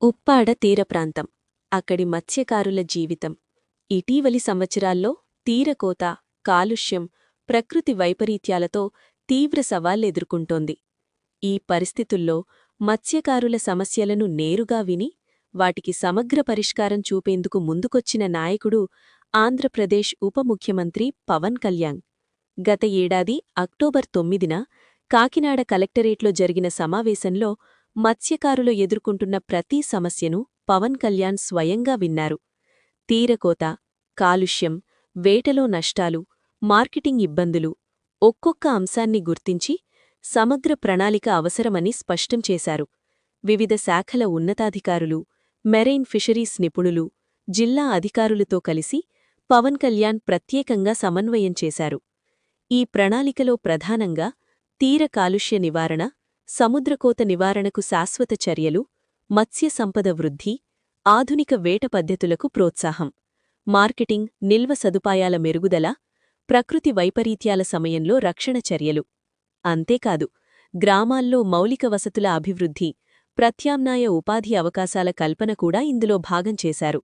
ఉప్పాడ తీరప్రాంతం అక్కడి మత్స్యకారుల జీవితం ఇటీవలి సంవత్సరాల్లో తీరకోత కాలుష్యం ప్రకృతి వైపరీత్యాలతో తీవ్ర సవాళ్లెదుర్కొంటోంది. ఈ పరిస్థితుల్లో మత్స్యకారుల సమస్యలను నేరుగా విని వాటికి సమగ్ర పరిష్కారం చూపేందుకు ముందుకొచ్చిన నాయకుడు ఆంధ్రప్రదేశ్ ఉప ముఖ్యమంత్రి పవన్ కళ్యాణ్. గత ఏడాది అక్టోబర్ 9న కాకినాడ కలెక్టరేట్లో జరిగిన సమావేశంలో మత్స్యకారులు ఎదుర్కొంటున్న ప్రతి సమస్యను పవన్ కళ్యాణ్ స్వయంగా విన్నారు. తీరకోత, కాలుష్యం, వేటలో నష్టాలు, మార్కెటింగ్ ఇబ్బందులు ఒక్కొక్క అంశాన్ని గుర్తించి సమగ్ర ప్రణాళిక అవసరమని స్పష్టం చేశారు. వివిధ శాఖల ఉన్నతాధికారులు, మెరైన్ ఫిషరీస్ నిపుణులు, జిల్లా అధికారులతో కలిసి పవన్ కళ్యాణ్ ప్రత్యేకంగా సమన్వయం చేశారు. ఈ ప్రణాళికలో ప్రధానంగా తీర కాలుష్య నివారణ, సముద్రకోత నివారణకు శాశ్వత చర్యలు, మత్స్య సంపద వృద్ధి, ఆధునిక వేట పద్ధతులకు ప్రోత్సాహం, మార్కెటింగ్, నిల్వ సదుపాయాల మెరుగుదల, ప్రకృతి వైపరీత్యాల సమయంలో రక్షణ చర్యలు. అంతేకాదు, గ్రామాల్లో మౌలిక వసతుల అభివృద్ధి, ప్రత్యామ్నాయ ఉపాధి అవకాశాల కల్పన కూడా ఇందులో భాగం చేశారు.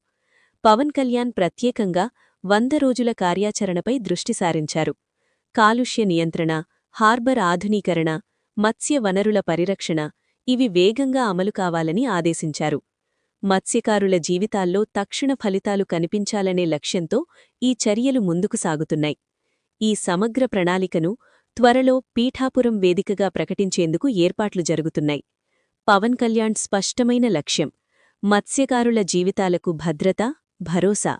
పవన్ కళ్యాణ్ ప్రత్యేకంగా 100 రోజుల కార్యాచరణపై దృష్టి సారించారు. కాలుష్య నియంత్రణ, హార్బర్ ఆధునీకరణ, మత్స్య వనరుల పరిరక్షణ ఇవి వేగంగా అమలు కావాలని ఆదేశించారు. మత్స్యకారుల జీవితాల్లో తక్షణ ఫలితాలు కనిపించాలనే లక్ష్యంతో ఈ చర్యలు ముందుకు సాగుతున్నాయి. ఈ సమగ్ర ప్రణాళికను త్వరలో పీఠాపురం వేదికగా ప్రకటించేందుకు ఏర్పాట్లు జరుగుతున్నాయి. పవన్ కళ్యాణ్ స్పష్టమైన లక్ష్యం మత్స్యకారుల జీవితాలకు భద్రత, భరోసా.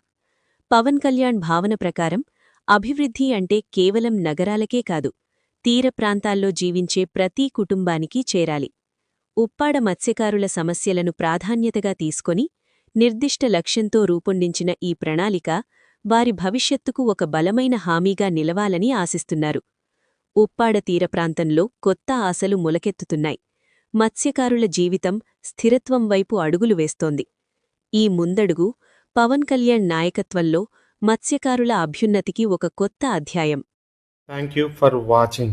పవన్ కళ్యాణ్ భావన ప్రకారం అభివృద్ధి అంటే కేవలం నగరాలకే కాదు, తీర ప్రాంతాల్లో జీవించే ప్రతి కుటుంబానికీ చేరాలి. ఉప్పాడ మత్స్యకారుల సమస్యలను ప్రాధాన్యతగా తీసుకొని నిర్దిష్ట లక్ష్యంతో రూపొందించిన ఈ ప్రణాళిక వారి భవిష్యత్తుకు ఒక బలమైన హామీగా నిలవాలని ఆశిస్తున్నారు. ఉప్పాడ తీరప్రాంతంలో కొత్త ఆశలు మొలకెత్తుతున్నాయి. మత్స్యకారుల జీవితం స్థిరత్వం వైపు అడుగులు వేస్తోంది. ఈ ముందడుగు పవన్ కళ్యాణ్ నాయకత్వంలో మత్స్యకారుల అభ్యున్నతికి ఒక కొత్త అధ్యాయం. Thank you for watching.